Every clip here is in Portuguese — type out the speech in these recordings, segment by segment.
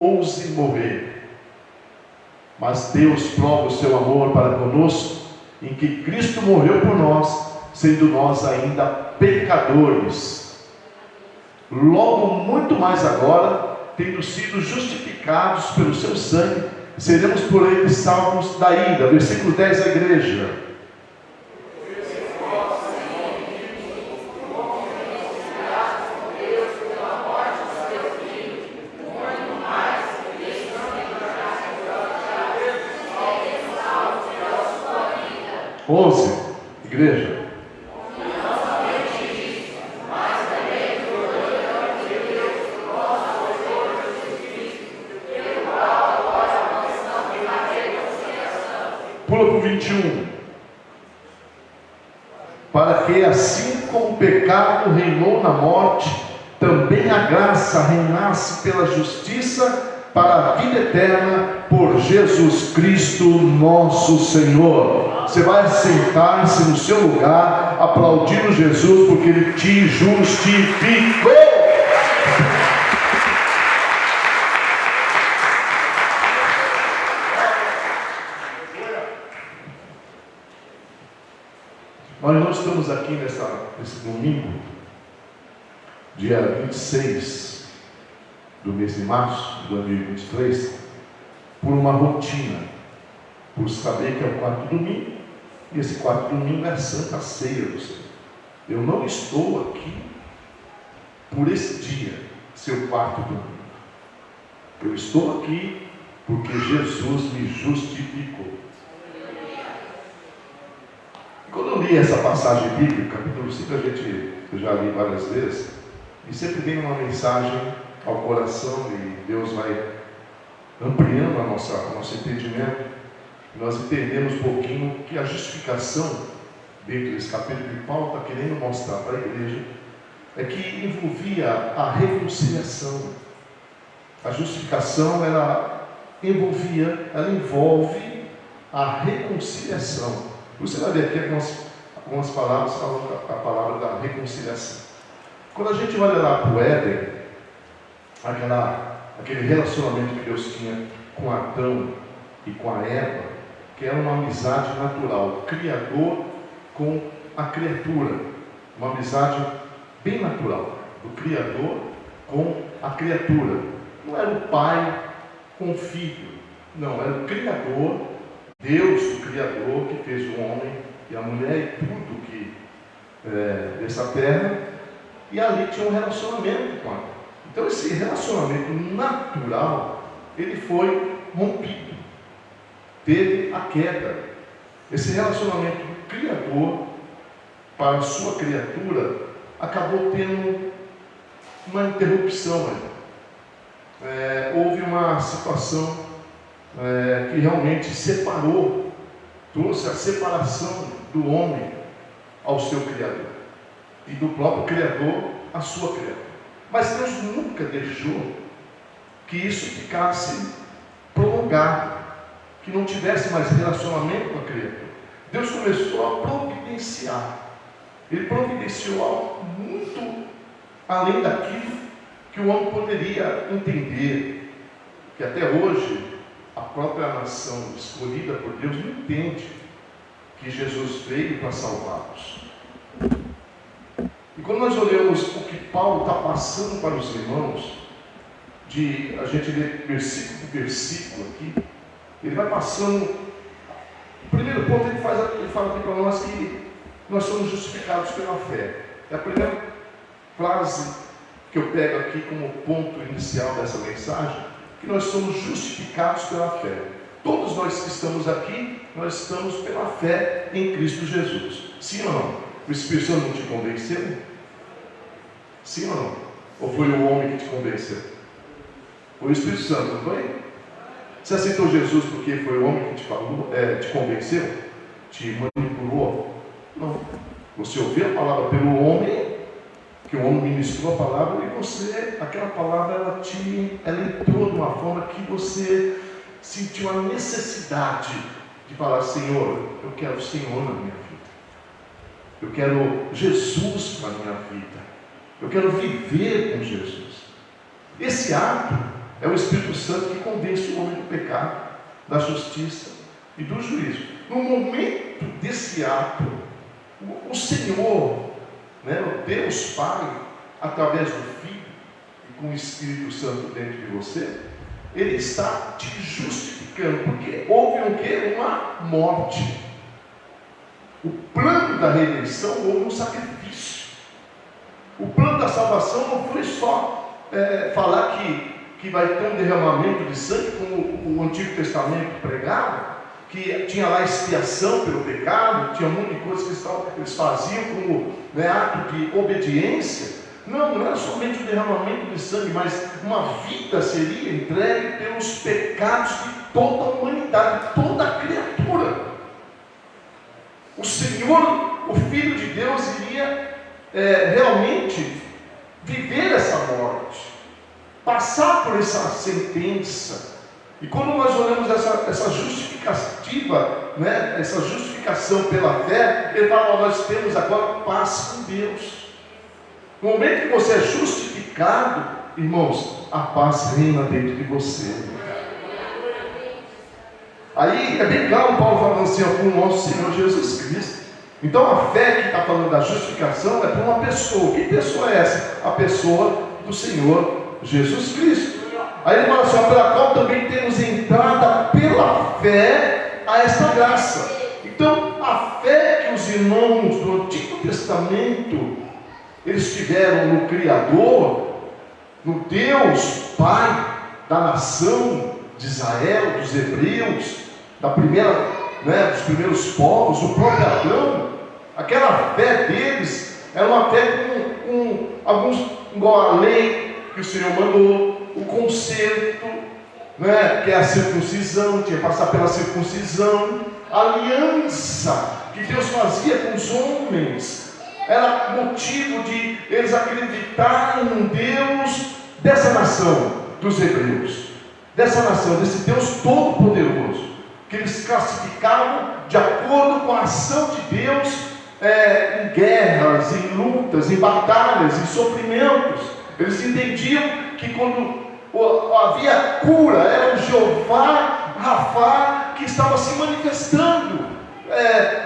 ouse morrer. Mas Deus prova o seu amor para conosco, em que Cristo morreu por nós, sendo nós ainda pecadores. Logo, muito mais agora, tendo sido justificados pelo seu sangue, seremos por ele salvos da ira. Versículo 10 da igreja. Igreja. Pula para o 21. Para que assim como o pecado reinou na morte, também a graça reinasse pela justiça para a vida eterna por Jesus Cristo nosso Senhor. Você vai sentar-se no seu lugar, aplaudindo Jesus, porque Ele te justificou. Nós não estamos aqui nesse domingo, dia 26 do mês de março de 2023, por uma rotina, por saber que é o quarto domingo, e esse quarto domingo é a Santa Ceia do Senhor. Eu não estou aqui por esse dia, seu quarto domingo. Eu estou aqui porque Jesus me justificou. Quando eu li essa passagem bíblica, capítulo 5, eu já li várias vezes, e sempre vem uma mensagem ao coração, e Deus vai ampliando o nosso entendimento. Nós entendemos um pouquinho que a justificação, dentro desse capítulo que Paulo está querendo mostrar para a igreja, é que envolvia a reconciliação. A justificação, ela envolve a reconciliação. Você vai ver aqui algumas palavras falando a palavra da reconciliação. Quando a gente olha lá para o Éden, aquele relacionamento que Deus tinha com Adão e com a Eva, que era uma amizade natural, o Criador com a criatura, uma amizade bem natural, do Criador com a criatura. Não era o pai com o filho, não, era o Criador, Deus, o Criador, que fez o homem e a mulher e tudo que dessa terra, e ali tinha um relacionamento com ela. Então esse relacionamento natural, ele foi rompido. Teve a queda. Esse relacionamento do Criador para a sua criatura acabou tendo uma interrupção. Houve uma situação que realmente separou, trouxe a separação do homem ao seu Criador e do próprio Criador à sua criatura. Mas Deus nunca deixou que isso ficasse prolongado, que não tivesse mais relacionamento com a criatura. Deus começou a providenciar. Ele providenciou muito além daquilo que o homem poderia entender. Que até hoje, a própria nação escolhida por Deus não entende que Jesus veio para salvá-los. E quando nós olhamos o que Paulo está passando para os irmãos, a gente lê versículo por versículo aqui, ele vai passando. O primeiro ponto ele fala aqui para nós que nós somos justificados pela fé. É a primeira frase que eu pego aqui como ponto inicial dessa mensagem, que nós somos justificados pela fé. Todos nós que estamos aqui, nós estamos pela fé em Cristo Jesus. Sim ou não? O Espírito Santo não te convenceu? Sim ou não? Ou foi o homem que te convenceu? Foi o Espírito Santo, não foi? Você aceitou Jesus porque foi o homem que te convenceu? Te manipulou? Não. Você ouviu a palavra pelo homem, que o homem ministrou a palavra, e aquela palavra, ela entrou de uma forma que você sentiu a necessidade de falar: Senhor, eu quero o Senhor na minha vida. Eu quero Jesus na minha vida. Eu quero viver com Jesus. Esse ato É o Espírito Santo que convence o homem do pecado, da justiça e do juízo. No momento desse ato, o Senhor, né, o Deus Pai, através do Filho e com o Espírito Santo dentro de você, Ele está te justificando, porque houve um quê? Uma morte. O plano da redenção houve um sacrifício. O plano da salvação não foi só falar que vai ter um derramamento de sangue, como o Antigo Testamento pregava, que tinha lá expiação pelo pecado, tinha um monte de coisas que eles faziam como, né, ato de obediência. Não era somente o derramamento de sangue, mas uma vida seria entregue pelos pecados de toda a humanidade, de toda a criatura. O Senhor, o Filho de Deus, iria realmente viver essa morte, passar por essa sentença. E quando nós olhamos essa justificativa, né, essa justificação pela fé, Ele fala: nós temos agora paz com Deus. No momento que você é justificado, irmãos, a paz reina dentro de você. Aí é bem claro Paulo falando assim, com o nosso Senhor Jesus Cristo. Então a fé que está falando da justificação é para uma pessoa. Que pessoa é essa? A pessoa do Senhor Jesus Cristo. Aí ele fala assim: pela qual também temos entrada pela fé a esta graça. Então a fé que os irmãos do Antigo Testamento eles tiveram no Criador, no Deus Pai da nação de Israel, dos hebreus, dos primeiros povos, o próprio Adão. Aquela fé deles era uma fé com alguns, igual a lei que o Senhor mandou, o conserto, né, que é a circuncisão, tinha que passar pela circuncisão, a aliança que Deus fazia com os homens. Era motivo de eles acreditarem no Deus dessa nação, dos hebreus, dessa nação, desse Deus todo-poderoso, que eles classificavam de acordo com a ação de Deus em guerras, em lutas, em batalhas, em sofrimentos. Eles entendiam que quando havia cura, era o Jeová Rafá que estava se manifestando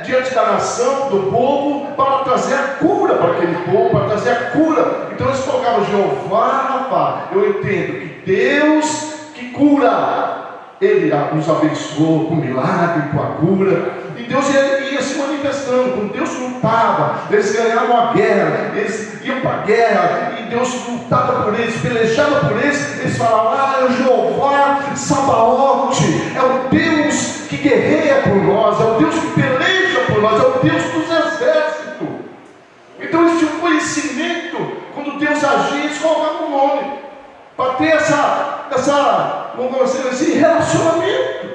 diante da nação, do povo, para trazer a cura para aquele povo, para trazer a cura. Então eles colocavam Jeová Rafá. Eu entendo que Deus que cura, Ele nos abençoou com milagre, com a cura, e Deus ia se manifestando. Quando Deus lutava, eles ganhavam a guerra, eles iam para a guerra, e Deus lutava por eles, pelejava por eles. Eles falavam: é o Jeová Sabaote, é o Deus que guerreia por nós, é o Deus que peleja por nós, é o Deus dos exércitos. Então eles tinham conhecimento. Quando Deus agia, eles colocavam o nome, para ter esse relacionamento,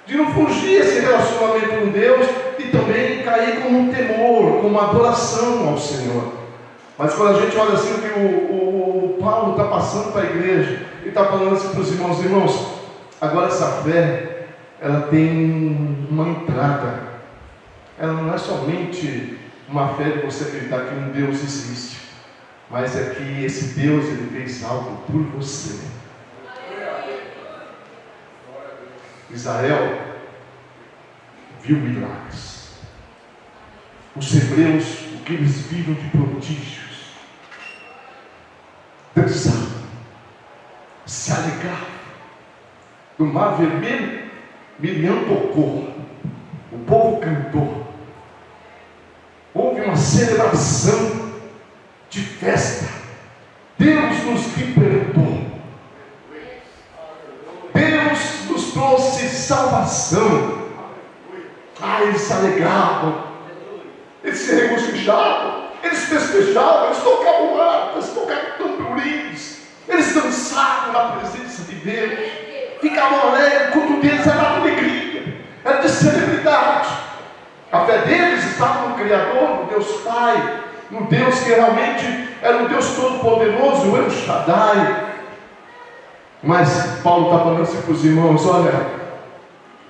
de não fugir esse relacionamento com Deus, e também cair com um temor, com uma adoração ao Senhor. Mas quando a gente olha assim, o que o Paulo está passando para a igreja, ele está falando assim para os irmãos, agora essa fé, ela tem uma entrada. Ela não é somente uma fé de você acreditar que um Deus existe, mas é que esse Deus, Ele fez algo por você. Israel viu milagres. Os hebreus, o que eles viram de prodígios, dançavam, se alegravam. No Mar Vermelho, Miriam tocou, o povo cantou, houve uma celebração de festa. Deus nos libertou, Deus nos trouxe salvação. Eles se alegravam, eles se regocijavam, eles festejavam, eles tocavam harpas, tocavam tamborins, eles dançavam na presença de Deus, ficavam alegres. O culto deles era de alegria, era de celebridade. A fé deles estava no Criador, no Deus Pai, no Deus que realmente era um Deus todo-poderoso, o El Shaddai. Mas Paulo está falando assim para os irmãos: olha,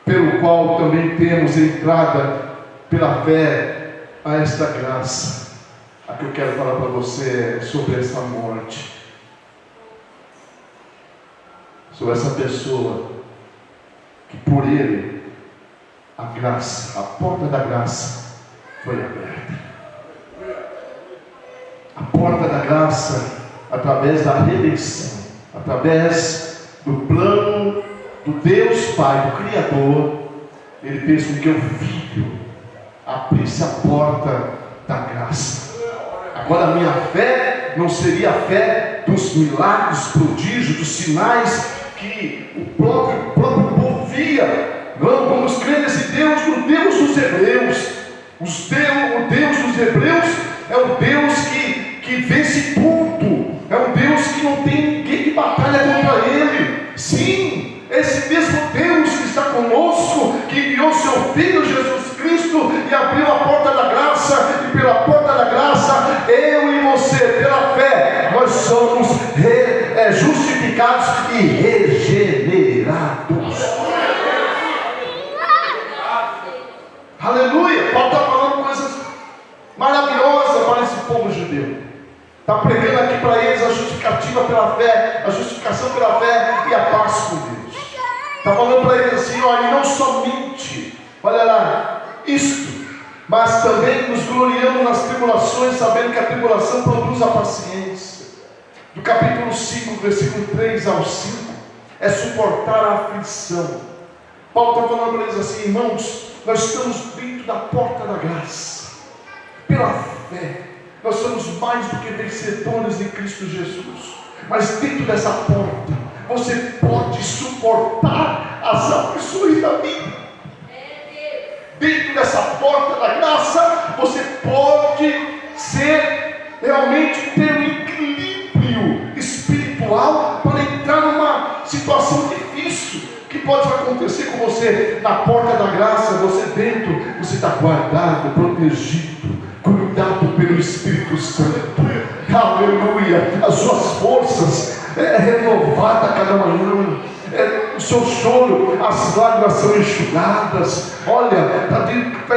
pelo qual também temos entrada pela fé a esta graça. A que eu quero falar para você é sobre essa morte. sobre essa pessoa que por ele a graça, a porta da graça foi aberta. A porta da graça, através da redenção, através do plano do Deus Pai, do Criador, Ele fez com que o Filho abrisse a porta da graça. Agora a minha fé não seria a fé dos milagres, prodígios, dos sinais que o próprio povo via. Não, vamos crer nesse Deus, no Deus dos Hebreus. O Deus dos Hebreus é o Deus que vence tudo. É um Deus que não tem ninguém que batalha contra Ele. Sim, esse mesmo Deus que está conosco, que enviou seu Filho Jesus Cristo e abriu a porta da graça, e pela porta da graça, eu e você, pela fé, nós somos justificados e regenerados. Aleluia! Paulo está falando coisas maravilhosas para esse povo judeu. Está pregando aqui para eles a justificativa pela fé, a justificação pela fé e a paz com Deus. Está falando para eles assim, olha, não somente, olha lá, isto, mas também nos gloriamos nas tribulações, sabendo que a tribulação produz a paciência. Do capítulo 5, versículo 3 ao 5, é suportar a aflição. Paulo está falando para eles assim, irmãos, nós estamos dentro da porta da graça, pela fé. Nós somos mais do que vencedores em Cristo Jesus. Mas dentro dessa porta, você pode suportar as aflições da vida. Dentro dessa porta da graça, você pode realmente ter um equilíbrio espiritual para entrar numa situação difícil que pode acontecer com você. Na porta da graça, você dentro, você está guardado, protegido, cuidado pelo Espírito Santo. Aleluia. As suas forças renovadas a cada manhã. O seu choro, as lágrimas são enxugadas. Olha, está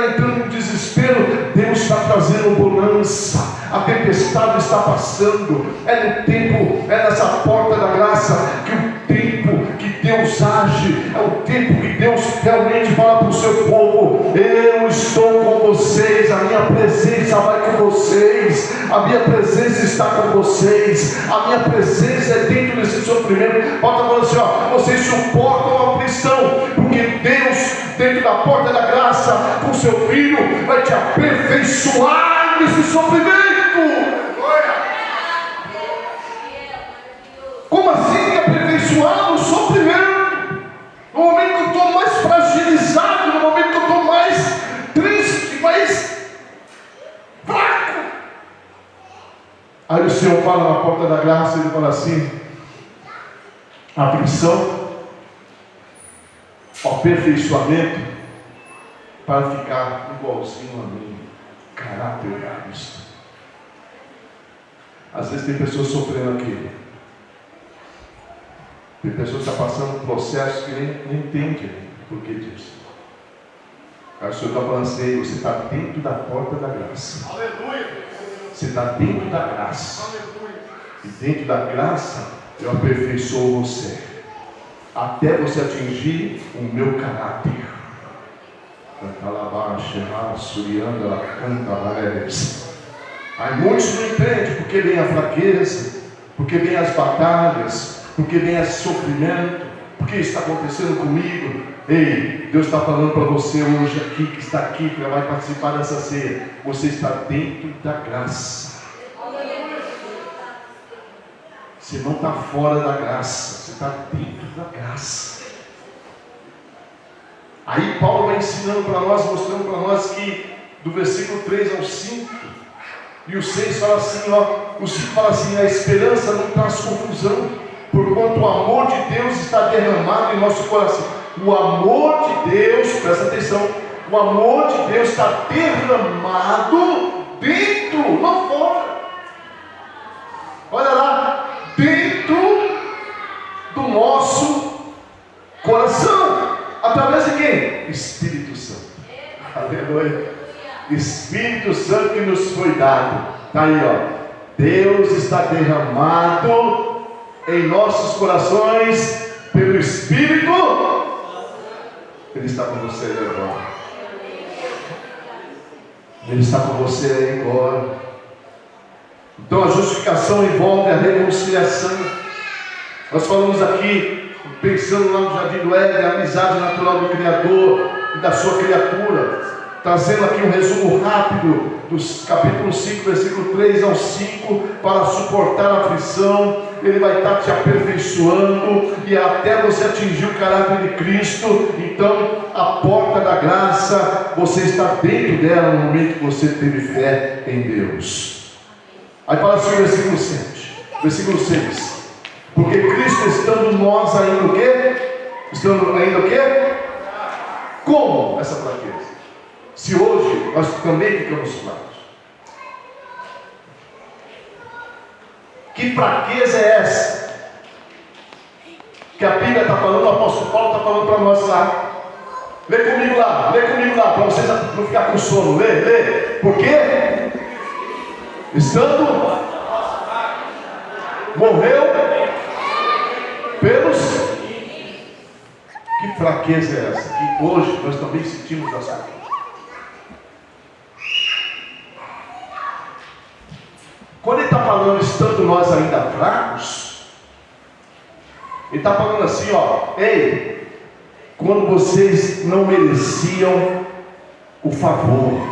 entrando um desespero, Deus está trazendo bonança. A tempestade está passando. É no tempo, é nessa porta da graça que o tempo que Deus age, é o tempo que Deus realmente fala para o seu povo: eu estou com vocês, a minha presença vai com vocês, a minha presença está com vocês, a minha presença é dentro desse sofrimento. Paulo está falando assim, ó, vocês suportam a aflição, porque Deus, dentro da porta da graça, com seu Filho, vai te aperfeiçoar nesse sofrimento. Como assim me aperfeiçoar no sofrimento? No momento que eu estou mais fragilizado, no momento que eu estou mais triste, mais fraco. Aí o Senhor fala na porta da graça, Ele fala assim: a aflição, o aperfeiçoamento, para ficar igualzinho a mim, caráter de Cristo. Às vezes tem pessoas sofrendo aqui. Tem pessoas que estão passando um processo que nem entende por que disso. Aí o Senhor está falando assim: você está dentro da porta da graça. Aleluia! Você está dentro da graça. Aleluia! E dentro da graça eu aperfeiçoo você, até você atingir o meu caráter. Aí muitos não entendem porque vem a fraqueza, porque vem as batalhas, porque vem esse sofrimento, porque está acontecendo comigo. Ei, Deus está falando para você hoje aqui, que está aqui, que vai participar dessa ceia. Você está dentro da graça. Você não está fora da graça, você está dentro da graça. Aí Paulo vai ensinando para nós, mostrando para nós que do versículo 3 ao 5 e o 6 fala assim, ó, o 5 fala assim: a esperança não traz confusão, porquanto o amor de Deus está derramado em nosso coração. O amor de Deus, presta atenção, o amor de Deus está derramado dentro, não fora. Olha lá, dentro do nosso coração. Através de quem? Espírito Santo. Aleluia. Espírito Santo que nos foi dado. Está aí, ó. Deus está derramado em nossos corações pelo Espírito, Ele está com você aí agora. Ele está com você aí agora. Então a justificação envolve a reconciliação. Nós falamos aqui, pensando lá no Jardim do Éden, a amizade natural do Criador e da sua criatura. Trazendo aqui um resumo rápido dos capítulos 5, versículo 3 ao 5, para suportar a aflição. Ele vai estar te aperfeiçoando e até você atingir o caráter de Cristo. Então a porta da graça, você está dentro dela no momento que você teve fé em Deus. Aí fala assim o versículo 7, versículo 6. Porque Cristo estando nós ainda o quê? Estando ainda o quê? Como essa fraqueza? Se hoje nós também ficamos fracos. Que fraqueza é essa? Que a Bíblia está falando, o apóstolo Paulo está falando para nós lá. Lê comigo lá, para vocês não ficar com sono. Lê. Por quê? Estando morreu pelos. Que fraqueza é essa? Que hoje nós também sentimos as fraquezas. Quando ele está falando, estando nós ainda fracos, ele está falando assim, ó, ei, quando vocês não mereciam o favor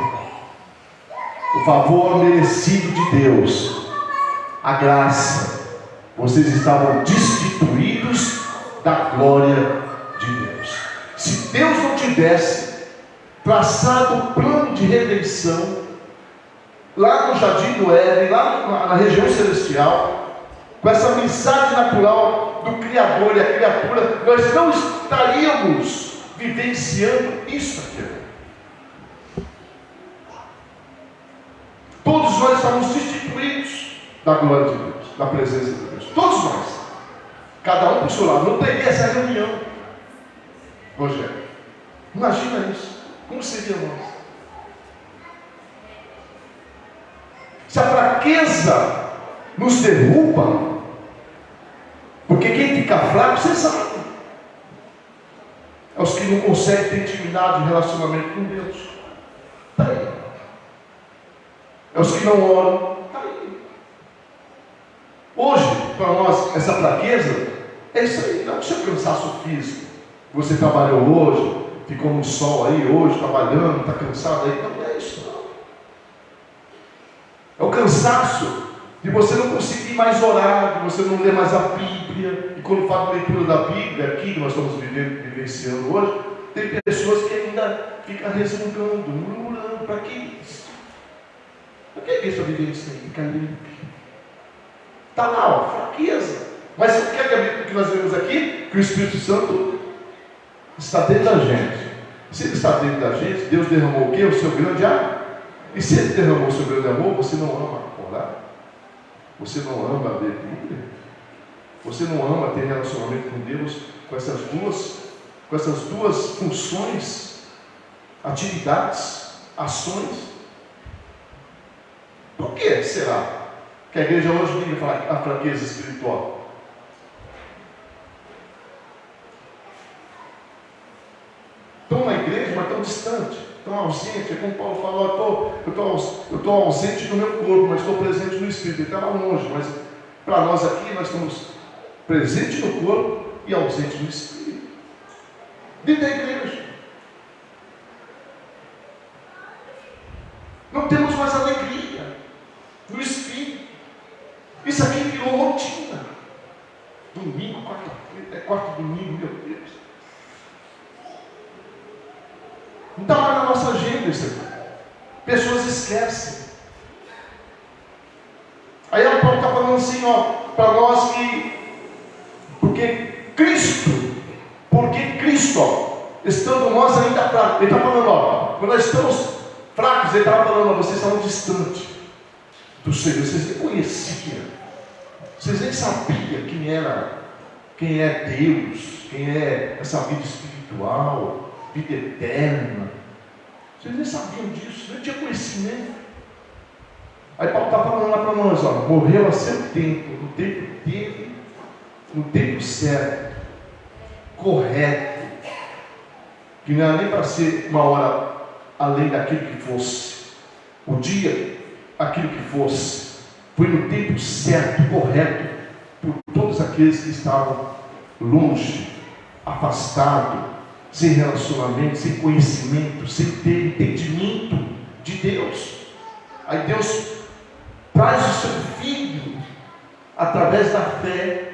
merecido de Deus, a graça, vocês estavam destituídos da glória de Deus. Se Deus não tivesse traçado o plano de redenção, lá no Jardim do Éden, lá na região celestial, com essa amizade natural do Criador e a criatura, nós não estaríamos vivenciando isso aqui. Todos nós estamos destituídos da glória de Deus, da presença de Deus. Todos nós. Cada um por seu lado. Não teria essa reunião. Rogério, imagina isso. Como seria nós? Se a fraqueza nos derruba, porque quem fica fraco, você sabe, é os que não conseguem ter intimidade e relacionamento com Deus. Está aí. É os que não oram. Está aí. Hoje, para nós, essa fraqueza é isso aí, não é o seu cansaço físico. Você trabalhou hoje, ficou no sol aí hoje, trabalhando, está cansado aí. Não é isso, não. É o cansaço de você não conseguir mais orar, de você não ler mais a Bíblia. E quando falo de leitura da Bíblia, aqui que nós estamos vivenciando hoje, tem pessoas que ainda ficam resmungando, murmurando. Para que isso? Para que a igreja vivencia? Fica limpo. Está lá, ó, fraqueza. Mas o que é que nós vemos aqui? Que o Espírito Santo está dentro da gente. Se ele está dentro da gente, Deus derramou o quê? O seu grande amor. E se ele derramou o seu grande amor, você não ama orar? Você não ama ler Bíblia? Você não ama ter relacionamento com Deus com essas duas funções, atividades, ações? Por que será que a igreja hoje vive a fraqueza espiritual? Estão na igreja, mas estão distante, estão ausentes. É como Paulo falou, eu estou ausente do meu corpo, mas estou presente no Espírito. Ele está lá longe, mas para nós aqui, nós estamos presentes no corpo e ausentes no Espírito. Dentro da igreja. Não temos mais alegria no Espírito. Isso aqui virou rotina. Domingo, quarto domingo, meu Deus. Não está mais na nossa agenda isso aqui. Pessoas esquecem. Aí a Paulo está falando assim, ó, para nós que, porque Cristo, ó, estando nós ainda fracos, ele está falando, ó, quando nós estamos fracos, ele estava falando, ó, vocês estavam distantes do Senhor, vocês nem conheciam, vocês nem sabiam quem é Deus, quem é essa vida espiritual, vida eterna. Vocês nem sabiam disso, nem tinha conhecimento. Aí Paulo está falando lá para nós, ó, morreu a seu tempo, no tempo dele, no tempo certo. correto, que não era nem para ser uma hora além daquilo que fosse, o dia, aquilo que fosse, foi no tempo certo, correto, por todos aqueles que estavam longe, afastados, sem relacionamento, sem conhecimento, sem ter entendimento de Deus. Aí Deus traz o seu Filho, através da fé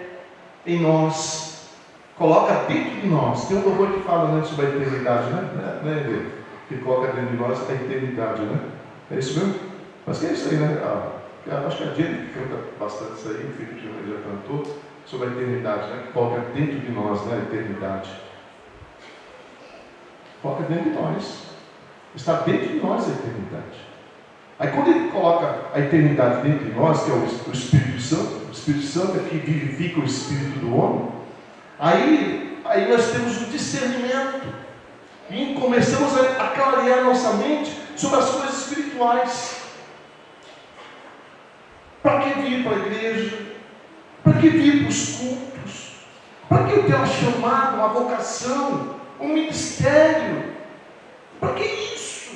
em nós, coloca dentro de nós. Tem um louvor que fala sobre a eternidade, né? Que coloca dentro de nós a eternidade, né? É isso mesmo? Mas que é isso aí, né? Acho que a Jenny que canta bastante isso aí, o filho que já cantou, sobre a eternidade, né? Que coloca dentro de nós, né? A eternidade. Coloca dentro de nós. Está dentro de nós a eternidade. Aí quando ele coloca a eternidade dentro de nós, que é o Espírito Santo é que vivifica o espírito do homem, aí nós temos um discernimento e começamos a clarear nossa mente sobre as coisas espirituais. Para que vir para a igreja? Para que vir para os cultos? Para que eu ter uma chamada, uma vocação, um ministério? Para que isso?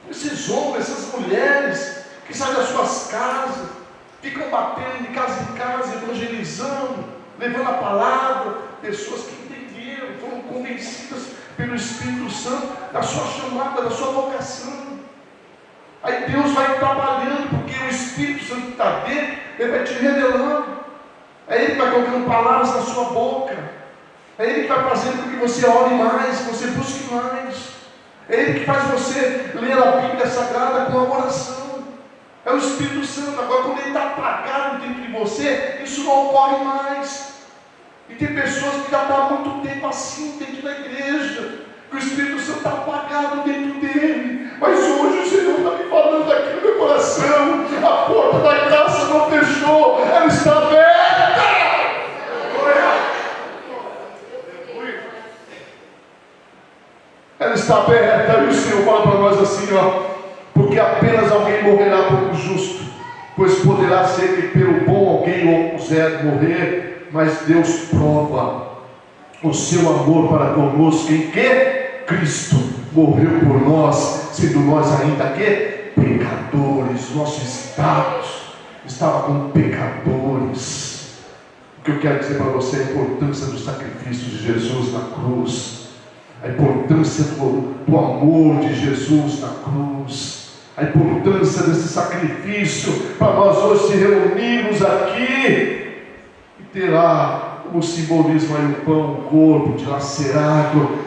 Esses homens, essas mulheres que saem das suas casas, ficam batendo de casa em casa, evangelizando, levando a palavra, pessoas que entenderam, foram convencidas pelo Espírito Santo da sua chamada, da sua vocação. Aí Deus vai trabalhando, porque o Espírito Santo que está dentro, Ele vai te revelando. É Ele que vai colocando palavras na sua boca. É Ele que vai fazendo com que você ore mais, que você busque mais. É Ele que faz você ler a Bíblia Sagrada com a oração. É o Espírito Santo. Agora, quando Ele está apagado dentro de você, isso não ocorre mais. E tem pessoas que já estão há muito tempo assim dentro da igreja, que o Espírito Santo está apagado dentro dele. Mas hoje o Senhor está me falando aqui no meu coração. A porta da graça não fechou, ela está aberta. Ela está aberta. E o Senhor fala para nós assim, porque apenas alguém morrerá por justo, pois poderá ser que pelo bom alguém ousar morrer, mas Deus prova o seu amor para conosco em que Cristo morreu por nós, sendo nós ainda que pecadores. Nosso status estava como pecadores. O que eu quero dizer para você é a importância do sacrifício de Jesus na cruz, a importância do amor de Jesus na cruz, a importância desse sacrifício para nós hoje se reunirmos aqui e ter lá como simbolismo aí o pão, o corpo dilacerado,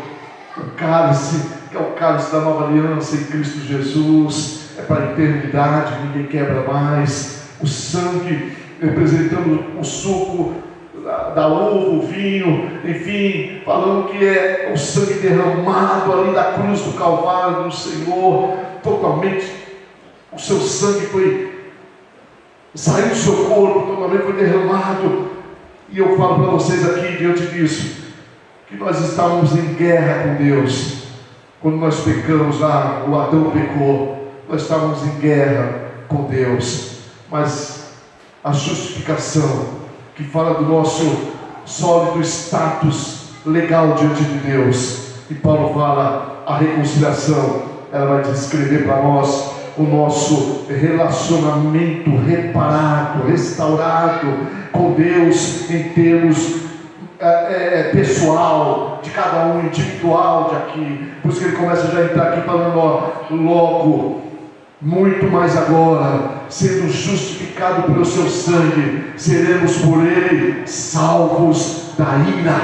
o cálice, que é o cálice da nova aliança em Cristo Jesus, é para a eternidade, ninguém quebra mais. O sangue representando o suco da uva, o vinho, enfim, falando que é o sangue derramado ali da cruz do Calvário do Senhor, totalmente, o seu sangue saiu do seu corpo, totalmente foi derramado. E eu falo para vocês aqui, diante disso, que nós estávamos em guerra com Deus. Quando nós pecamos lá, o Adão pecou, nós estávamos em guerra com Deus. Mas a justificação, que fala do nosso sólido status legal diante de Deus, e Paulo fala a reconciliação, ela vai descrever para nós o nosso relacionamento reparado, restaurado com Deus em termos pessoal, de cada um, individual de aqui. Por isso que ele começa já a entrar aqui falando, logo, muito mais agora, sendo justificado pelo seu sangue, seremos por ele salvos da ira.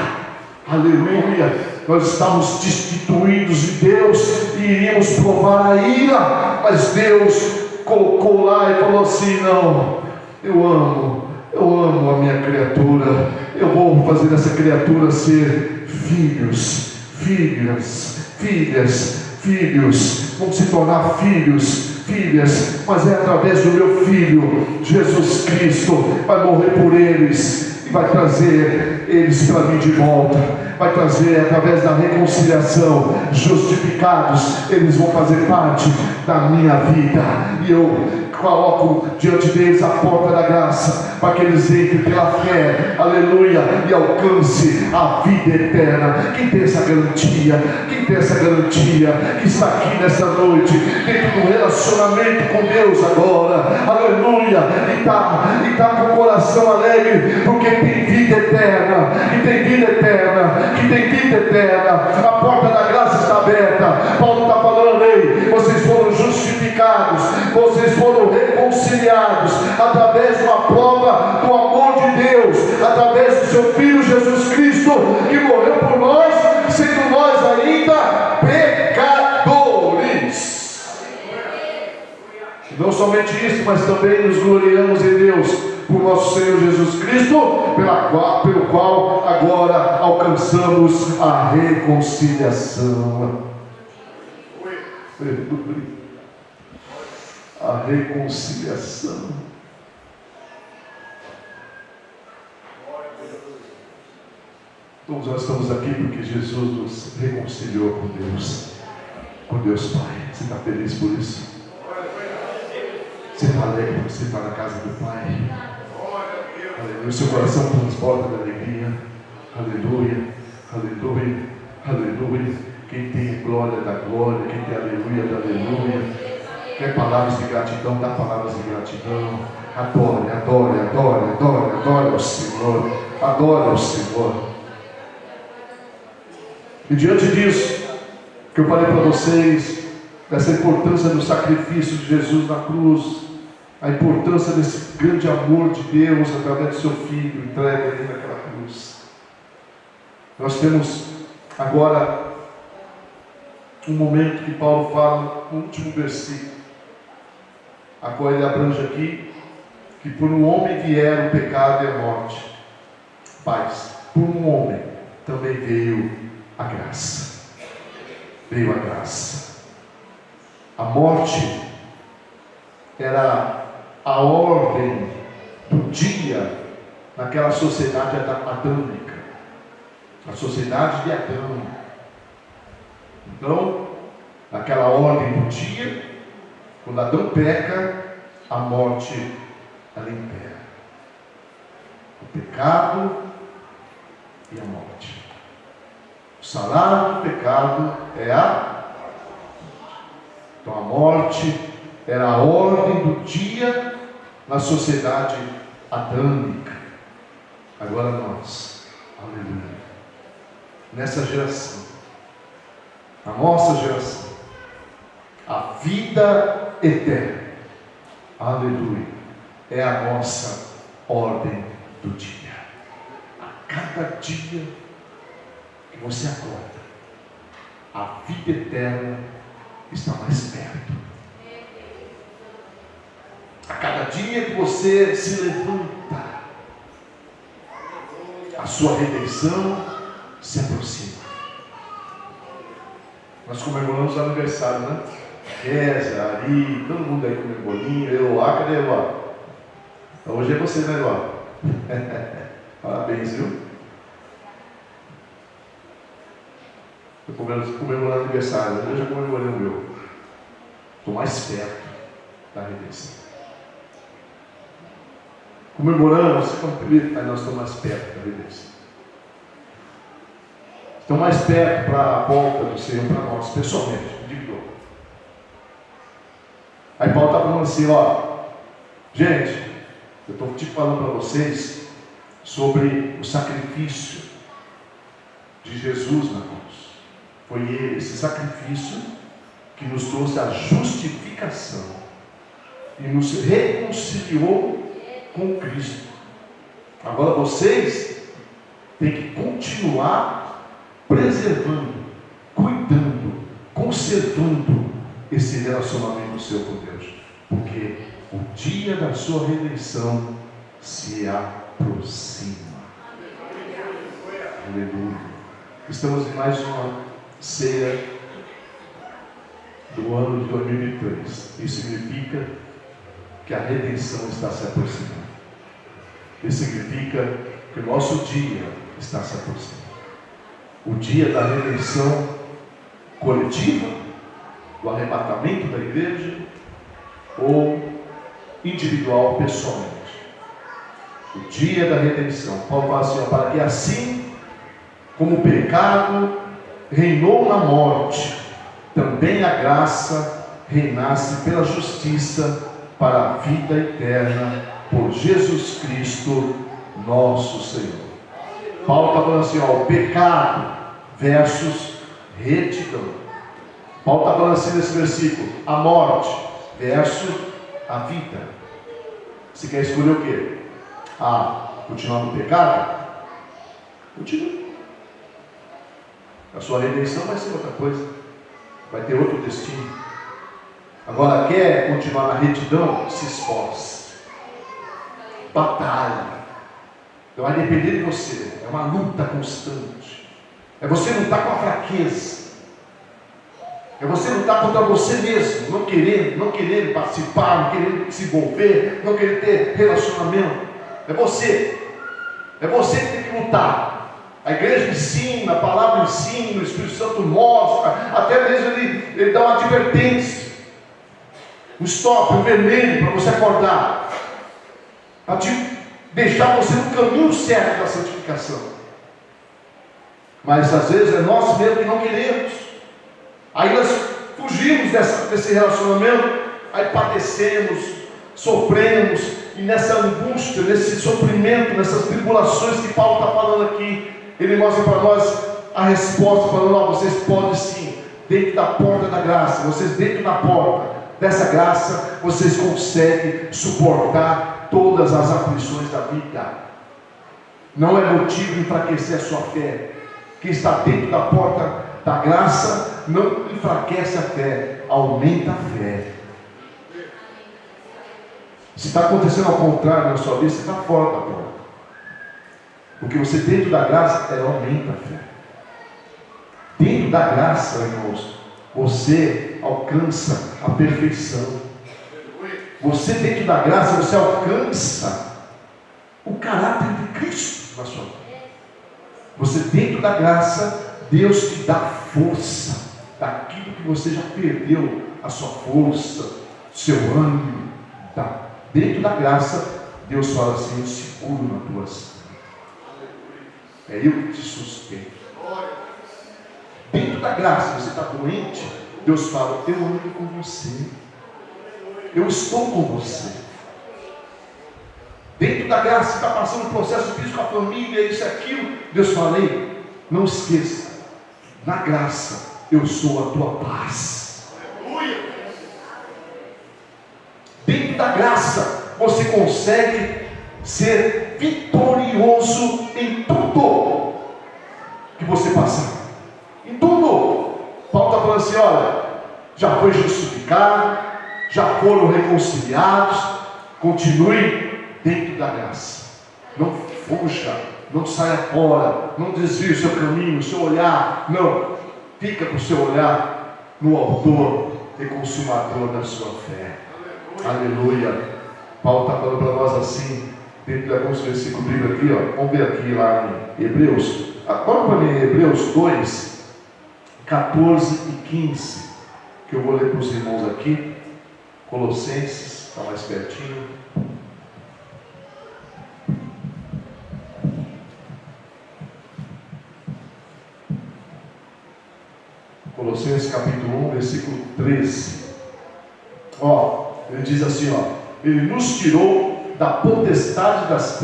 Aleluia! Nós estávamos destituídos de Deus e iríamos provar a ira, mas Deus colocou lá e falou assim: não, eu amo a minha criatura, eu vou fazer dessa criatura ser filhos, vão se tornar filhas, mas é através do meu Filho, Jesus Cristo, vai morrer por eles, e vai trazer eles para mim de volta, vai trazer através da reconciliação, justificados, eles vão fazer parte da minha vida, e eu coloco diante deles a porta da graça, para que eles entrem pela fé, aleluia, e alcance a vida eterna. Quem tem essa garantia? Quem tem essa garantia? Que está aqui nessa noite, dentro do relacionamento com Deus agora, aleluia, e está com o coração alegre, porque tem vida eterna, e tem vida eterna, que tem vida eterna. A porta da graça está aberta. Paulo está falando: ei, vocês foram justificados, vocês foram reconciliados através de uma prova do amor de Deus, através do seu Filho Jesus Cristo, que morreu por nós, sendo nós ainda pecadores. E não somente isso, mas também nos gloriamos em Deus por nosso Senhor Jesus Cristo, pelo qual agora alcançamos a reconciliação. A reconciliação. Todos nós estamos aqui porque Jesus nos reconciliou com Deus Pai. Você está feliz por isso? Você está alegre porque você está na casa do Pai? Aleluia. O seu coração transborda de alegria. Aleluia, aleluia, aleluia. Quem tem glória da glória, quem tem aleluia da aleluia. Quer palavras de gratidão, dá palavras de gratidão. Adore, adore, adore, adore, adore ao Senhor. Adore ao Senhor. E diante disso, que eu falei para vocês, dessa importância do sacrifício de Jesus na cruz, a importância desse grande amor de Deus através do seu Filho, entregue ali naquela cruz. Nós temos agora um momento que Paulo fala no último versículo, a qual ele abrange aqui, que por um homem vieram o pecado e a morte, mas por um homem também veio a graça. Veio a graça. A morte era a ordem do dia naquela sociedade adâmica, a sociedade de Adão. Então, naquela ordem do dia, quando Adão peca, a morte ela impera. O pecado e a morte. O salário do pecado é a morte. Então a morte era a ordem do dia na sociedade adâmica. Agora nós, aleluia, nessa geração, a nossa geração, a vida eterna, aleluia, é a nossa ordem do dia. A cada dia que você acorda, a vida eterna está mais perto. A cada dia que você se levanta, a sua redenção se aproxima. Nós comemoramos o aniversário, né? Kézia, Ari, todo mundo aí comendo bolinho. Eloá, cadê Eloá? Hoje é você, né, Eloá? Parabéns, viu? Estou comemorando o aniversário, eu já comemorei o meu. Estou mais perto da redenção. Comemoramos, mas nós estamos mais perto da redenção. Estamos mais perto para a volta do Senhor para nós, pessoalmente, individual. Aí Paulo está falando assim, ó, gente, eu estou te falando para vocês sobre o sacrifício de Jesus na cruz. Foi ele, esse sacrifício, que nos trouxe a justificação e nos reconciliou com Cristo. Agora vocês têm que continuar preservando, cuidando, conservando esse relacionamento seu com Deus, porque o dia da sua redenção se aproxima. Aleluia. Estamos em mais uma ceia do ano de 2003. Isso significa que a redenção está se aproximando. Isso significa que o nosso dia está se aproximando. O dia da redenção coletiva, do arrebatamento da igreja, ou individual, pessoalmente. O dia da redenção. Paulo fala assim, para que assim como o pecado reinou na morte, também a graça reinasse pela justiça para a vida eterna por Jesus Cristo, nosso Senhor. Paulo está falando assim, o pecado versus retidão. Paulo está falando assim nesse versículo, a morte versus a vida. Você quer escolher o quê? Continuar no pecado? Continue. A sua redenção vai ser outra coisa, vai ter outro destino. Agora, quer continuar na retidão? Se esforce, batalha. Então vai depender de você. É uma luta constante. É você lutar com a fraqueza. É você lutar contra você mesmo, não querer participar, não querer se envolver, não querer ter relacionamento. É você que tem que lutar. A igreja ensina, a palavra ensina, o Espírito Santo mostra, até mesmo ele dá uma advertência, um stop, um vermelho para você acordar, para te deixar você no caminho certo da santificação. Mas às vezes é nós mesmos que não queremos. Aí nós fugimos desse relacionamento, aí padecemos, sofremos, e nessa angústia, nesse sofrimento, nessas tribulações que Paulo está falando aqui, ele mostra para nós a resposta, falando, vocês podem sim, dentro da porta da graça, vocês dentro da porta dessa graça, vocês conseguem suportar todas as aflições da vida. Não é motivo de enfraquecer a sua fé. Quem está dentro da porta da graça não enfraquece a fé, aumenta a fé. Se está acontecendo ao contrário na sua vida, você está fora da porta. Porque você dentro da graça, aumenta a fé. Dentro da graça, irmãos, você alcança a perfeição. Você dentro da graça, você alcança o caráter de Cristo na sua vida. Você dentro da graça, Deus te dá força daquilo que você já perdeu, a sua força, seu ânimo. Dentro da graça, Deus fala assim, eu seguro na tua ação. É eu que te sustento. Dentro da graça, você está doente, Deus fala, eu ando com você. Eu estou com você. Dentro da graça, você está passando um processo difícil com a família, isso e aquilo, Deus fala, ei, não esqueça, na graça, eu sou a tua paz. Dentro da graça, você consegue ser vitorioso em tudo que você passar. Em tudo. Paulo está falando assim, olha, já foi justificado, já foram reconciliados, continue dentro da graça. Não fuja, não saia fora, não desvie o seu caminho, o seu olhar. Não, fica com o seu olhar no autor e consumador da sua fé. Aleluia. Paulo está falando para nós assim, dentro de alguns versículos bíblicos aqui, vamos ver aqui lá em Hebreus. Agora para mim, Hebreus 2, 14 e 15, que eu vou ler para os irmãos aqui. Colossenses, está mais pertinho. Colossenses capítulo 1, versículo 13. Ele diz assim, ele nos tirou da potestade das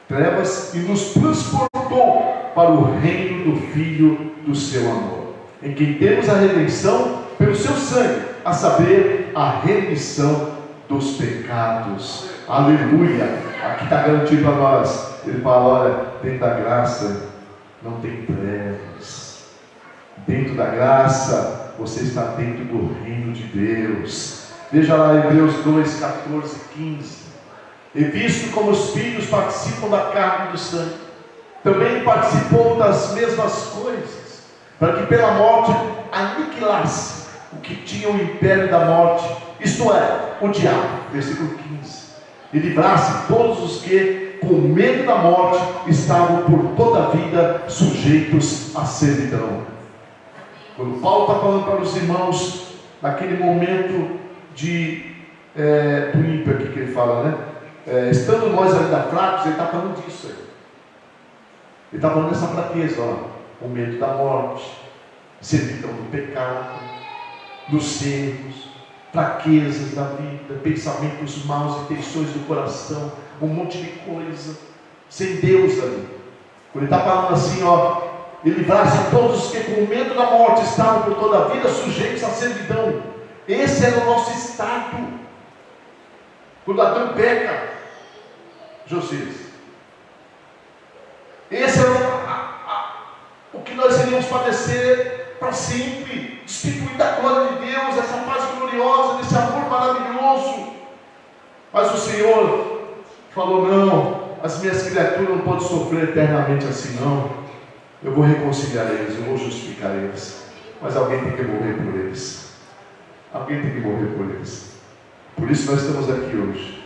trevas e nos transportou para o reino do Filho do seu amor, em quem temos a redenção pelo seu sangue, a saber, a remissão dos pecados. Aleluia. Aqui está garantido para nós. Ele fala, olha, dentro da graça não tem trevas. Dentro da graça você está dentro do reino de Deus. Veja lá Hebreus 2, 14 e 15. E visto como os filhos participam da carne e do sangue, também participou das mesmas coisas, para que pela morte aniquilasse o que tinha o império da morte, isto é, o diabo, versículo 15, e livrasse todos os que, com medo da morte, estavam por toda a vida sujeitos à servidão. Quando Paulo está falando para os irmãos, naquele momento de do ímpio aqui que ele fala, né? Estando nós ainda fracos, ele está falando disso aí. Ele está falando dessa fraqueza, ó, o medo da morte, servidão do pecado, dos erros, fraquezas da vida, pensamentos maus, intenções do coração, um monte de coisa, sem Deus ali. Quando ele está falando assim, ó, ele livrasse todos os que com medo da morte estavam por toda a vida sujeitos à servidão. Esse era o nosso estado. Quando Adão peca, Josias, esse era o que nós iríamos padecer para sempre, destituir da glória de Deus, essa paz gloriosa, desse amor maravilhoso. Mas o Senhor falou: não, as minhas criaturas não podem sofrer eternamente assim, não. Eu vou reconciliar eles, eu vou justificar eles, mas alguém tem que morrer por eles. Alguém tem que morrer por eles. Por isso nós estamos aqui hoje,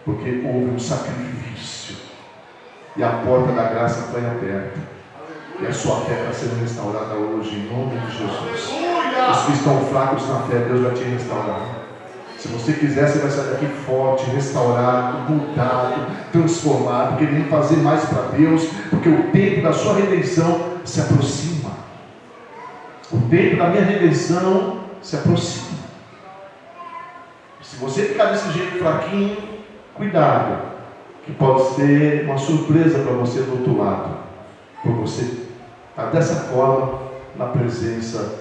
porque houve um sacrifício e a porta da graça foi aberta, e a sua fé está sendo restaurada hoje em nome de Jesus. Os que estão fracos na fé, Deus vai te restaurar. Se você quiser, você vai sair daqui forte, restaurado, mudado, transformado, querendo fazer mais para Deus, porque o tempo da sua redenção se aproxima. O tempo da minha redenção se aproxima. Se você ficar desse jeito fraquinho, cuidado, que pode ser uma surpresa para você do outro lado, por você estar dessa forma na presença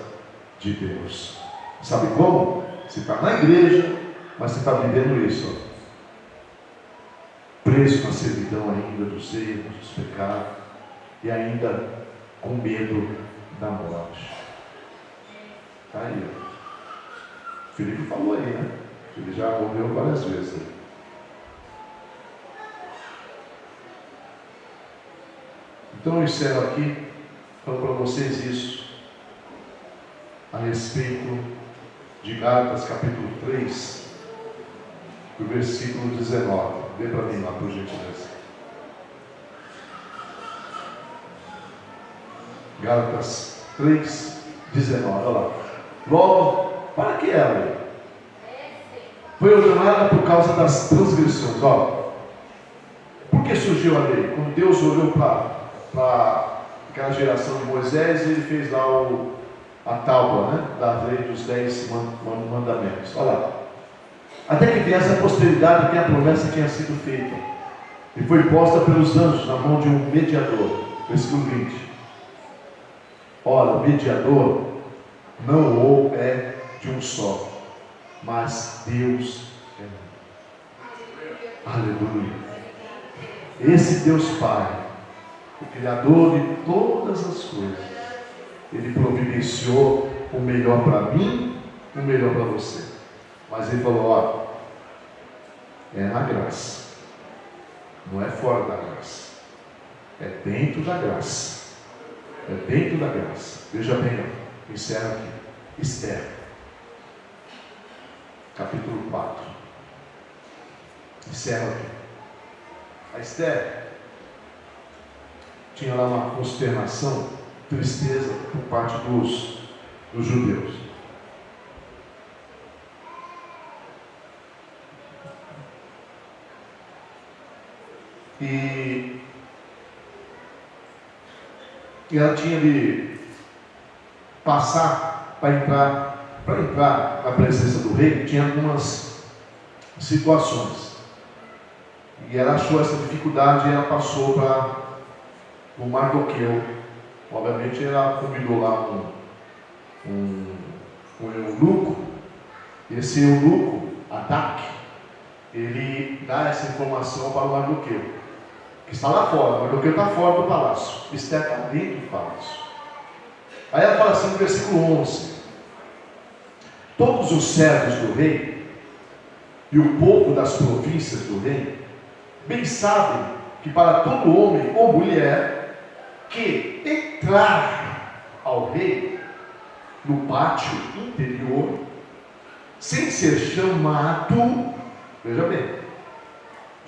de Deus. Sabe como? Você está na igreja, mas você está vivendo isso, ó. Preso na servidão ainda dos erros, dos pecados, e ainda com medo da morte. Está aí, ó. Filipe falou aí, né? Ele já morreu várias vezes. Então eu encerro aqui falando para vocês isso a respeito de Gálatas capítulo 3, do versículo 19. Dê para mim lá, por gentileza. Gálatas 3, 19. Olha lá. Logo, para que ela? Foi ordenada por causa das transgressões. Ó, por que surgiu a lei? Quando Deus olhou para aquela geração de Moisés, ele fez lá a tábua, né, da lei dos 10 mandamentos. Olha lá. Até que viesse a posteridade que a promessa tinha sido feita, e foi posta pelos anjos na mão de um mediador. Versículo 20. Ora, o mediador não é de um só, mas Deus é um. Aleluia. Esse Deus Pai, o Criador de todas as coisas, Ele providenciou o melhor para mim, o melhor para você. Mas Ele falou: ó, é na graça, não é fora da graça, é dentro da graça, é dentro da graça. Veja bem, ó, encerra aqui. Esther, capítulo 4. Encerra aqui. A Esther tinha lá uma consternação, tristeza por parte dos judeus. E ela tinha de passar para entrar na presença do rei, tinha algumas situações. E ela achou essa dificuldade e ela passou para o Mardoqueu. Obviamente ela convidou lá um eunuco. Esse eunuco, Ataque, ele dá essa informação para o Mardoqueu, que está lá fora. O Mardoqueu está fora do palácio, Esther está dentro do palácio. Aí ela fala assim no versículo 11: todos os servos do rei e o povo das províncias do rei bem sabem que para todo homem ou mulher que entrar ao rei no pátio interior sem ser chamado, veja bem,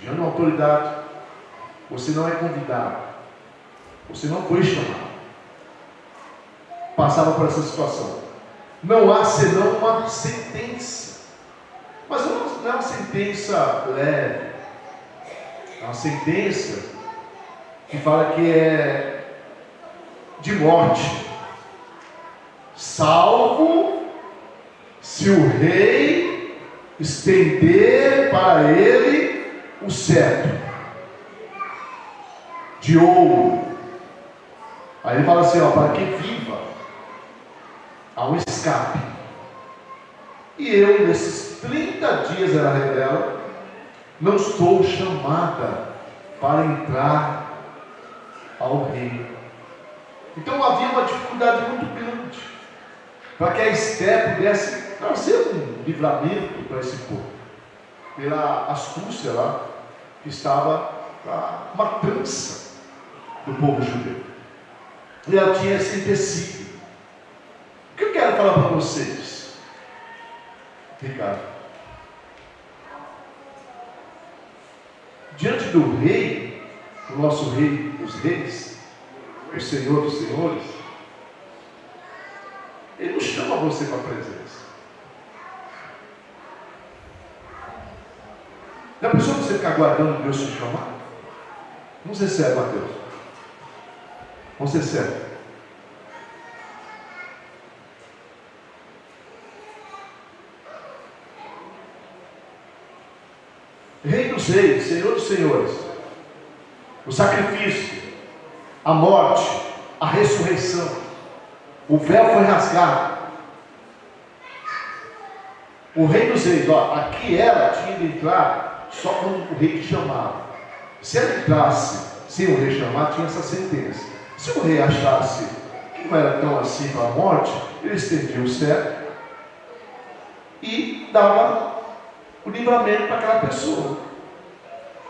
diante da autoridade, você não é convidado, você não foi chamado, passava por essa situação. Não há senão uma sentença. Mas não é uma sentença leve, é uma sentença que fala que é de morte, salvo se o rei estender para ele o cetro de ouro. Aí ele fala assim, ó, para que viva, há um escape. E eu, nesses 30 dias, ela revela, não estou chamada para entrar ao reino. Então havia uma dificuldade muito grande para que a Esther pudesse trazer um livramento para esse povo, pela astúcia lá que estava a matança do povo judeu. E ela tinha esse empecilho. O que eu quero falar para vocês, Ricardo? Diante do rei, o nosso rei dos reis, o Senhor dos senhores, ele não chama você para a presença. Já pensou você ficar aguardando Deus te chamar? Vamos ser sérios, Mateus. Vamos ser sérios. Rei dos reis, Senhor dos senhores, o sacrifício, a morte, a ressurreição, o véu foi rasgado. O rei dos reis, ó, aqui ela tinha de entrar só quando o rei te chamava. Se ela entrasse sem o rei chamar, tinha essa sentença. Se o rei achasse que não era tão assim para a morte, ele estendia o cetro e dava o livramento para aquela pessoa,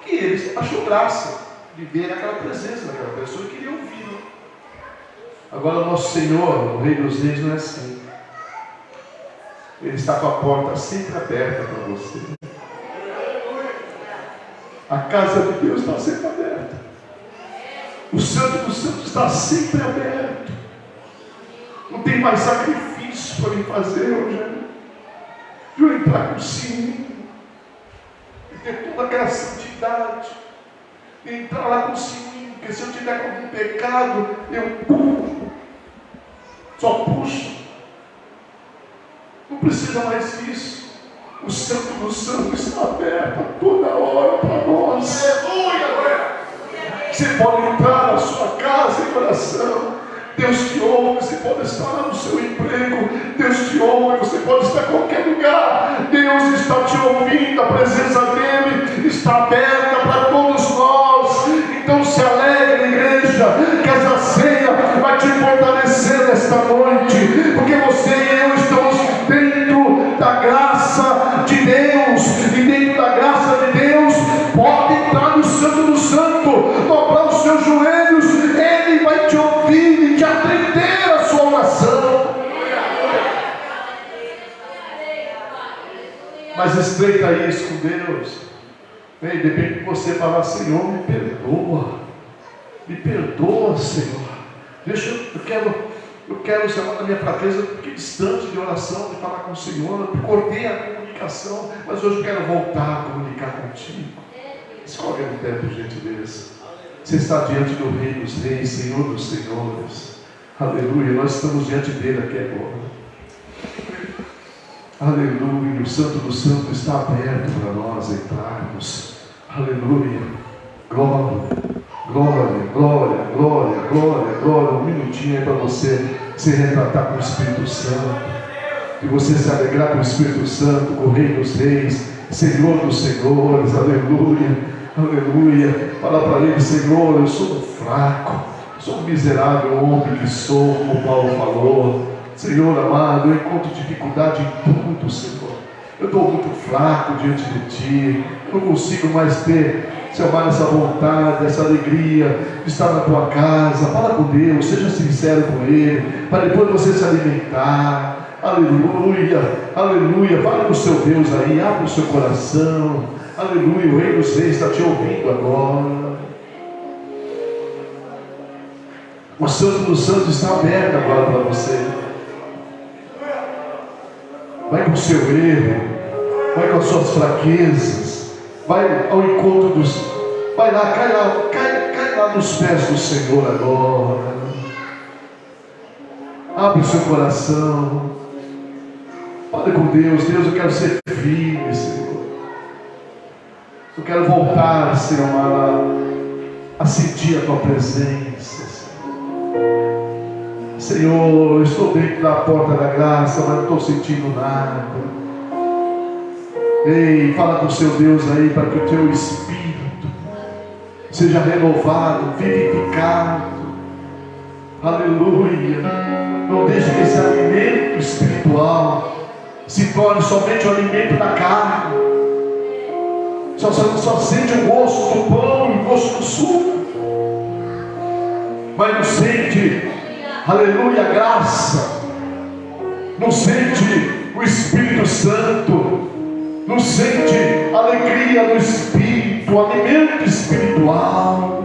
que ele achou graça de ver aquela presença daquela pessoa e queria ouvi-la. Agora o nosso Senhor, o Rei dos Reis, não é assim. Ele está com a porta sempre aberta para você. A casa de Deus está sempre aberta. O Santo dos Santos está sempre aberto. Não tem mais sacrifício para me fazer hoje. De eu entrar com o sininho e ter toda aquela santidade, e entrar lá com o sininho, porque se eu tiver algum pecado, eu só puxo. Não precisa mais disso. O Santo do Santo está aberto a toda hora para nós. Você pode entrar na sua casa em oração. Deus te ouve, você pode estar lá no seu emprego. Deus te ouve, você pode estar em qualquer lugar. Deus está te ouvindo, a presença dEle está aberta para todos nós. Então se alegre, igreja, que essa ceia vai te fortalecer nesta noite, porque você e eu estamos dentro da graça de Deus, e dentro da graça de Deus pode entrar no Santo do Santo, dobrar os seus joelhos, Ele vai te ouvir e te atender a sua oração. Mas estreita isso com Deus. Depende de você falar: Senhor, me perdoa, Senhor. Eu quero chamar da minha fraqueza, fiquei distante de oração, de falar com o Senhor, eu cortei a comunicação, mas hoje eu quero voltar a comunicar contigo. Se coloque de pé, por gentileza. Você está diante do Rei dos Reis, Senhor dos Senhores. Aleluia, nós estamos diante dele aqui agora. Aleluia, o Santo do Santo está aberto para nós entrarmos. Aleluia, glória. Um minutinho aí para você se retratar com o Espírito Santo, e você se alegrar com o Espírito Santo, com o Rei dos Reis, Senhor dos Senhores. Aleluia. Fala para ele: Senhor, eu sou fraco, sou um miserável homem que sou, como Paulo falou. Senhor amado, eu encontro dificuldade em tudo, Senhor. Eu estou muito fraco diante de Ti. Eu não consigo mais ter, Senhor, essa vontade, essa alegria de estar na Tua casa. Fala com Deus, seja sincero com Ele, para depois você se alimentar. Aleluia. Fale com o seu Deus aí, abre o seu coração. Aleluia, o Rei dos Reis está te ouvindo agora. O Santo dos Santos está aberto agora para você. Vai com o seu erro, vai com as suas fraquezas, vai ao encontro dos... Vai lá, cai lá nos pés do Senhor agora. Abre o seu coração. Fale com Deus. Deus, eu quero ser firme, Senhor. Eu quero voltar, Senhor, a sentir a Tua presença, Senhor. Senhor, eu estou dentro da porta da graça, mas não estou sentindo nada. Ei, fala com o seu Deus aí, para que o Teu Espírito seja renovado, vivificado. Aleluia. Não deixe que esse alimento espiritual se torne somente o alimento da carne. Só sente o gosto do pão e o gosto do suco, mas não sente, aleluia, a graça. Não sente o Espírito Santo. Não sente a alegria do Espírito, o alimento espiritual.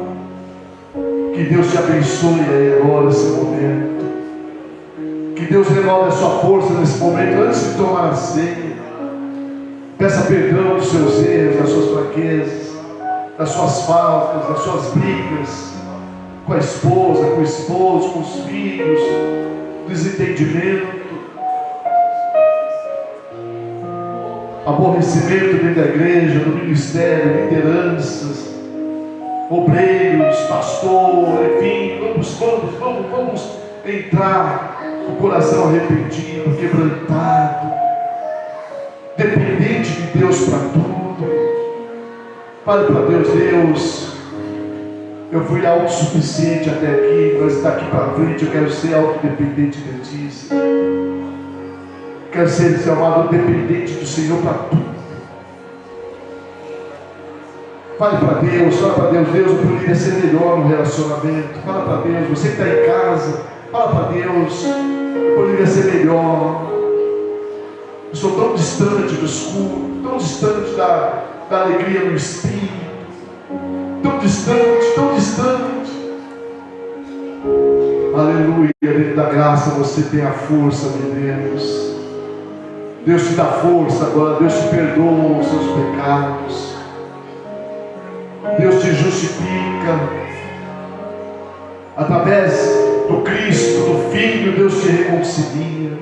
Que Deus te abençoe aí agora, nesse momento. Que Deus renove a sua força nesse momento, antes de tomar a ceia. Peça perdão dos seus erros, das suas fraquezas, das suas faltas, das suas brigas com a esposa, com o esposo, com os filhos, desentendimento, aborrecimento dentro da igreja, do ministério, lideranças, obreiros, pastor, enfim, vamos entrar com o coração arrependido, quebrantado, dependente de Deus para tudo. Fale para Deus: Deus, eu fui autossuficiente até aqui, mas daqui para frente eu quero ser autodependente de Ti, Senhor. Quero ser, Senhor amado, dependente do Senhor para tudo. Fale para Deus, Deus, eu poderia ser melhor no relacionamento. Fala para Deus, você que está em casa, fala para Deus, eu poderia ser melhor. Eu sou tão distante dos cultos, tão distante da alegria no Espírito, tão distante. Aleluia, dentro da graça você tem a força de Deus. Deus te dá força agora, Deus te perdoa os seus pecados, Deus te justifica, através do Cristo, do Filho, Deus te reconcilia.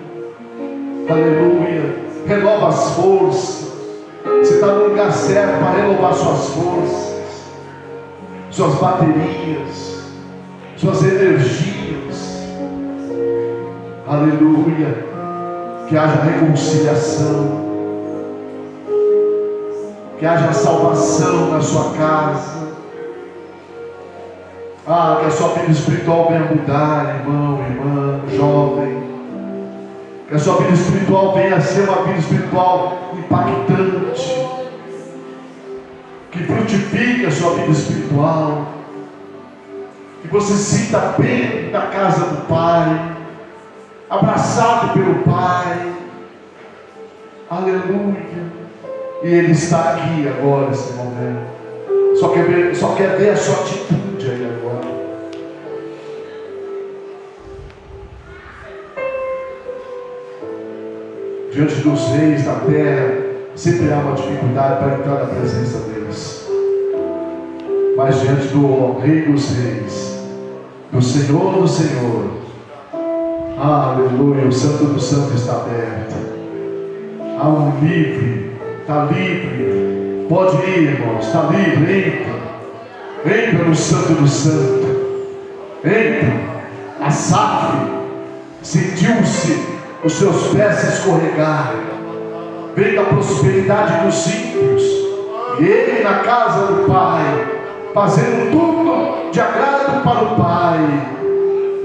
Aleluia, renova as forças. Você está no lugar certo para renovar suas forças, suas baterias, suas energias. Aleluia. Que haja reconciliação, que haja salvação na sua casa. Que a sua vida espiritual venha mudar, irmão, irmã, jovem. Que a sua vida espiritual venha a ser uma vida espiritual impactante, que frutifique a sua vida espiritual, que você se sinta bem na casa do Pai, abraçado pelo Pai. Aleluia. E Ele está aqui agora, nesse momento. Só quer ver a sua atitude aí agora. Diante dos reis da terra, sempre há uma dificuldade para entrar na presença deles. Mas diante do Rei dos Reis, do Senhor do Senhor, aleluia, o Santo do Santo está aberto. Há um livre, está livre. Pode ir, irmãos, está livre. Entra no Santo do Santo. Entra. Asaf sentiu-se os seus pés se escorregarem. Vem da prosperidade dos ímpios. E ele na casa do Pai, fazendo tudo de agrado para o Pai,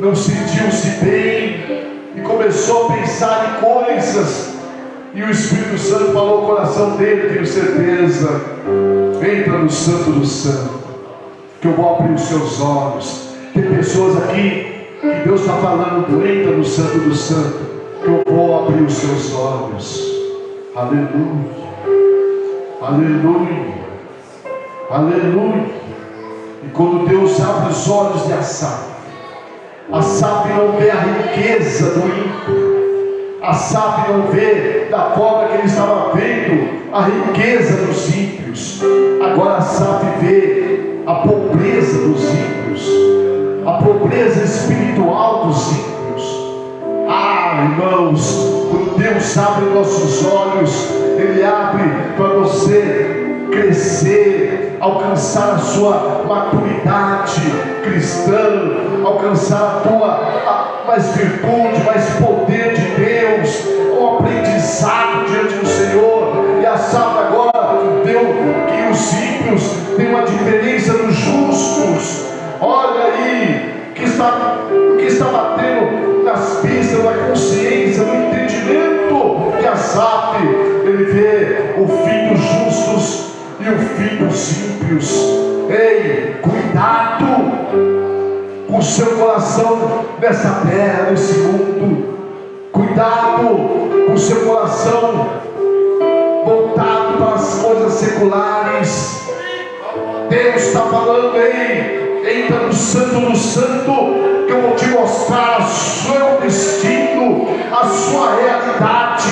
não sentiu-se bem e começou a pensar em coisas, e o Espírito Santo falou ao coração dele, tenho certeza: entra no Santo do Santo, que eu vou abrir os seus olhos. Tem pessoas aqui que Deus está falando: entra no Santo do Santo, que eu vou abrir os seus olhos. Aleluia, aleluia, aleluia. E quando Deus abre os olhos de Asaf, Asaf não vê a riqueza do ímpio, Asaf não vê da forma que ele estava vendo a riqueza dos ímpios. Agora Asaf vê a pobreza dos ímpios, a pobreza espiritual dos ímpios. Irmãos, quando Deus abre nossos olhos, Ele abre para você crescer, alcançar a sua maturidade cristã, alcançar a tua mais virtude, mais poder de Deus, um aprendizado diante do Senhor. E a Asaf agora deu que os ímpios têm uma diferença dos justos. Olha aí, o que está batendo nas pistas da consciência, no entendimento de Asaf. Ele vê o fim dos justos e o fim dos ímpios. Ei, cuidado com o seu coração nessa terra, nesse mundo. Cuidado com o seu coração voltado para as coisas seculares. Deus está falando aí. Entra no Santo do Santo, que eu vou te mostrar o seu destino, a sua realidade.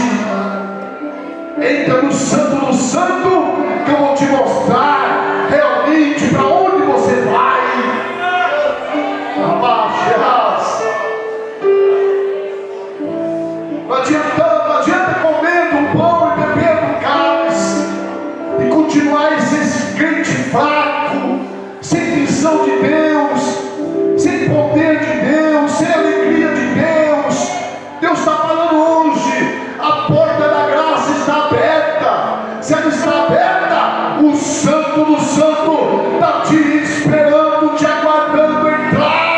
Entra no Santo do Santo, que eu vou te mostrar realmente para onde você vai. Não adianta comer do pão e beber do cálice e continuar esse crente fraco, sem visão de Deus, sem poder de Deus, sem alegria de Deus. Deus está falando hoje, a porta da graça está aberta. Se ela está aberta, o Santo do Santo está te esperando, te aguardando entrar.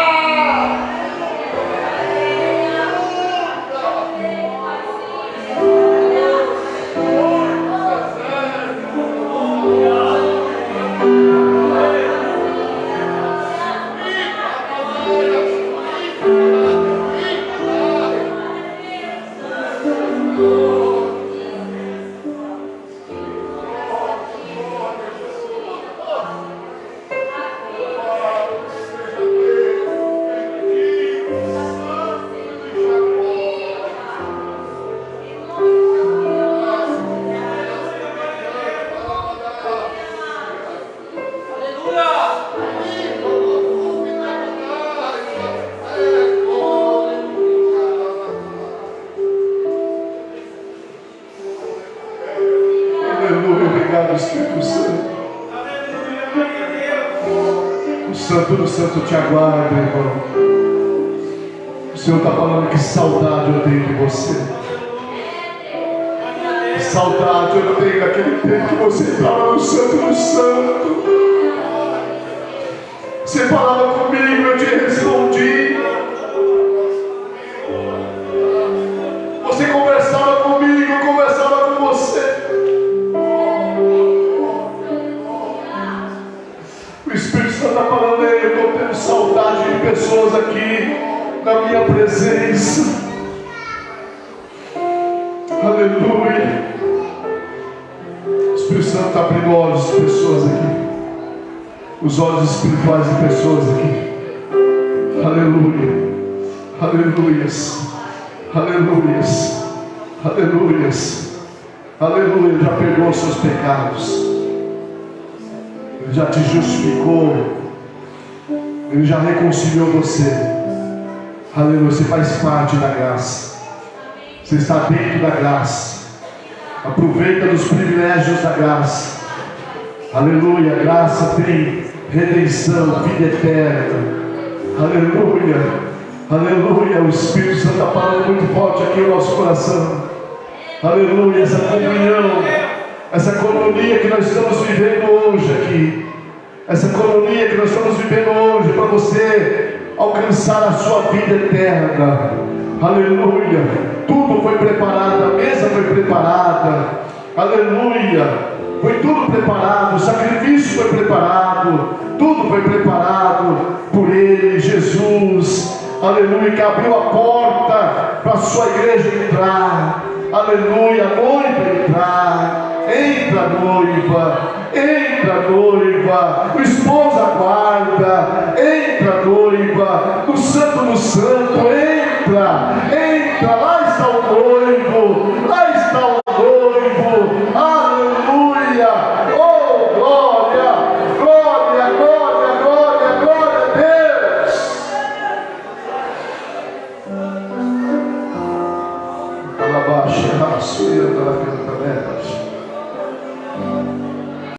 O Santo te aguarda, irmão. O Senhor está falando que saudade eu tenho de você. Que saudade eu tenho daquele tempo que você entrava no Santo do Santo. Você falava comigo, eu te respondi. Você conversava comigo, eu conversava com você. O Espírito Santo está falando aí, eu estou tendo saudade de pessoas aqui na minha presença. Aleluia. O Espírito Santo está abrindo olhos de pessoas aqui, os olhos espirituais de pessoas aqui. Aleluia. Aleluias. Aleluias. Aleluias. Aleluia. Ele já perdoou os seus pecados. Ele já te justificou. Ele já reconciliou você. Aleluia. Você faz parte da graça. Você está dentro da graça. Aproveita dos privilégios da graça. Aleluia. A graça tem redenção, vida eterna. Aleluia. Aleluia. O Espírito Santo está falando muito forte aqui no nosso coração. Aleluia. Essa comunhão, essa colonia que nós estamos vivendo hoje aqui, essa colonia que nós estamos vivendo hoje, para você alcançar a sua vida eterna. Aleluia. Tudo foi preparado, a mesa foi preparada. Aleluia. Foi tudo preparado, o sacrifício foi preparado, tudo foi preparado por Ele, Jesus. Aleluia, que abriu a porta para a sua igreja entrar. Aleluia, a noiva entrar. Entra, noiva. entra noiva, o esposo aguarda, entra noiva, no santo do santo, entra, lá está o noivo, lá está o noivo, aleluia, oh glória, glória, glória, glória, glória a Deus. Alabaixa, a sua da